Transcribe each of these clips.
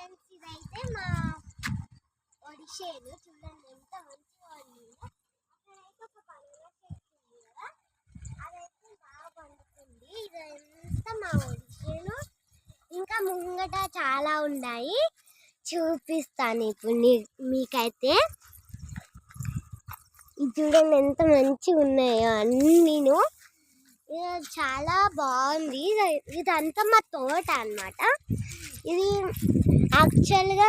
Friends ఇదైతే మా ఒడిషేను చూడండి ఎంత మంచిగా ఉండిందో. అక్కడైతే ఒక బనానా చెట్టు ఉంది కదా, అదైతే బాగా పండుతుంది. ఇదంతా మా ఒడిషేను. ఇంకా ముంగట చాలా ఉన్నాయి, చూపిస్తాను ఇప్పుడు మీకైతే. చూడండి ఎంత మంచిగా ఉన్నాయో అన్నీను. చాలా బాగుంది. ఇదంతా మా తోట అన్నమాట. ఇది యాక్చువల్గా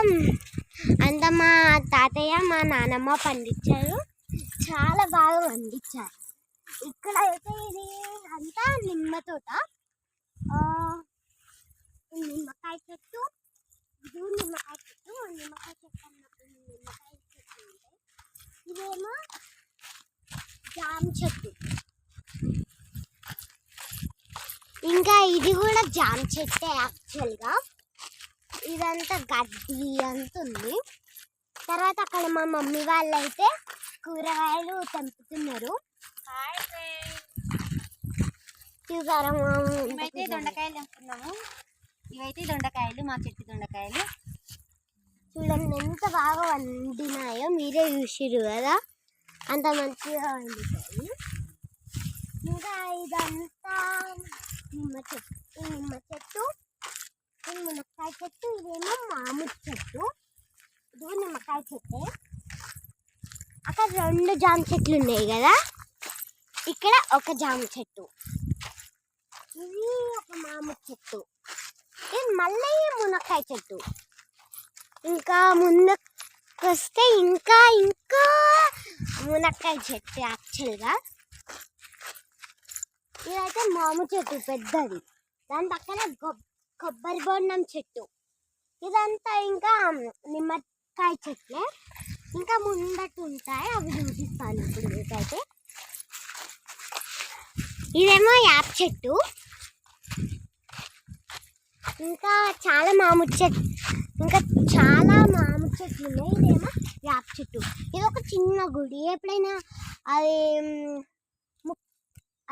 అంతా మా తాతయ్య మా నానమ్మ పండించారు, చాలా బాగా పండించారు. ఇక్కడ అయితే ఇది అంతా నిమ్మ తోట, నిమ్మకాయ చెట్టు, ఇది నిమ్మకాయ చెట్టు. నిమ్మకాయ చెట్టు అన్నప్పుడు నిమ్మకాయ చెట్టు ఉంటాయి. ఇదేమో జామ చెట్టు, ఇంకా ఇది కూడా జామ చెట్టే యాక్చువల్గా. ఇదంతా గడ్డి అంత ఉంది. తర్వాత అక్కడ మా మమ్మీ వాళ్ళు అయితే కూరగాయలు తెంపుతున్నారు. చూసారా, మేమైతే దొండకాయలు తెంపుతున్నాము. ఇవైతే దొండకాయలు, మా చెట్టు దొండకాయలు. చూడండి ఎంత బాగా వండినాయో, మీరే చూసిరు కదా, అంత మంచిగా వండుతాయి. ఇంకా ఇదంతా నిమ్మ చెట్టు, నిమ్మకాయ చెట్టు. ఇదేమో మామిడి చెట్టు, ఇది నిమ్మకాయ చెట్టే. అక్కడ 2 జామ చెట్లు ఉన్నాయి కదా, ఇక్కడ ఒక జామ చెట్టు, ఇది ఒక మామిడి చెట్టు, ఇది మళ్ళీ మునక్కాయ చెట్టు. ఇంకా ముందుకొస్తే ఇంకా మునక్కాయ చెట్టు. యాక్చువల్గా ఇదైతే మామిడి చెట్టు పెద్దది, దాని పక్కన కొబ్బరి బొండం చెట్టు. ఇదంతా ఇంకా నిమ్మకాయ చెట్లే. ఇంకా ముందట ఉంటాయి, అవి చూపిస్తాను ఇప్పుడు మీకైతే. ఇదేమో యాప్ చెట్టు, ఇంకా చాలా మామిడి చెట్టు, ఇంకా చాలా మామిడి చెట్లు ఉన్నాయి. ఇదేమో యాప్ చెట్టు. ఇది ఒక చిన్న గుడి. ఎప్పుడైనా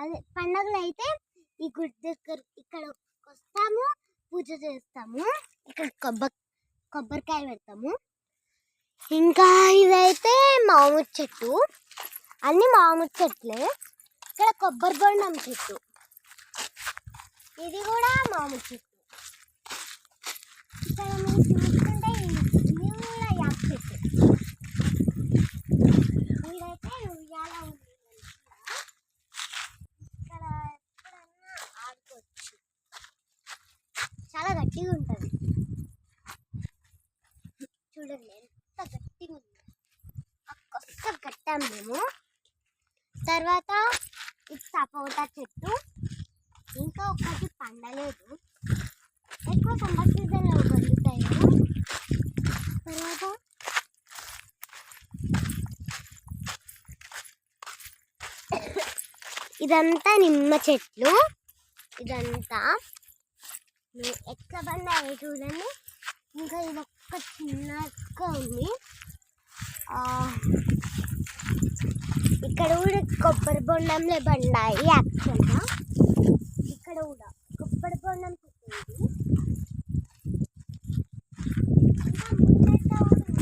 అదే పండుగలు అయితే ఈ గుడి దగ్గర ఇక్కడ వస్తాము, పూజ చేస్తాము, ఇక్కడ కొబ్బరికాయ పెడతాము. ఇంకా ఇదైతే మామిడి చెట్టు, అన్ని మామిడి చెట్లే. ఇక్కడ కొబ్బరి బొండం చెట్టు, ఇది కూడా మామిడి చెట్టు. ఇక్కడ మీరు చూసుకుంటే ఇది కూడా యాప్ చెట్టు. ఇదైతే ఉయ్యాల ఉంది, ఇక్కడ ఎప్పుడన్నా ఆడుకోవచ్చు, చాలా గట్టిగా ఉంటుంది. చూడండి ఎంత గట్టిగా ఉంది. కొత్త కట్టాము మేము. తర్వాత ఇది సపోటా చెట్టు, ఇంకా ఒకటి పండలేదు, ఎక్కువ సమ్మర్ సీజన్లో పండుతాయి. తర్వాత ఇదంతా నిమ్మ చెట్లు. ఇదంతా ఎక్కడ పండాయి చూడండి. ఇంకా ఇది ఒక్క చిన్నగా ఉంది. ఇక్కడ కూడా కొబ్బరి బొండంలో బండాయి. యాక్చువల్గా ఇక్కడ కూడా కొబ్బరి బొండం పెట్టింది. ఇంకా ముందట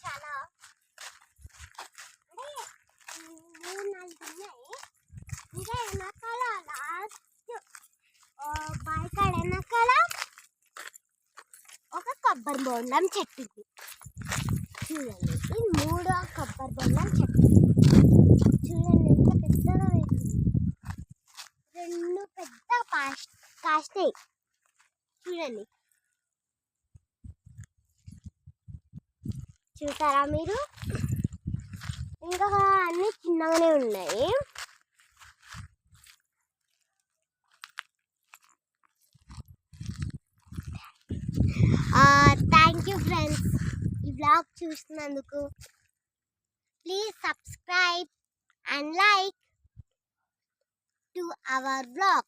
చాలా అంటే 3-4 ఉన్నాయి. ఇంకా వెనకాల లాస్ట్ బాయికాడ వెనకాల ఒక కొబ్బరి బొండం చెట్టు. చూడండి, ఈ 3వ కొబ్బరి బొండం చెట్టు. చూడండి ఎంత పెద్దగా వేసింది. 2 పెద్ద కాస్తాయి చూడండి. చూసారా మీరు? ఇంకా అన్ని చిన్నగానే ఉన్నాయి. థ్యాంక్ యూ ఫ్రెండ్స్, ఈ బ్లాగ్ చూసినందుకు. Please subscribe and like to our vlog.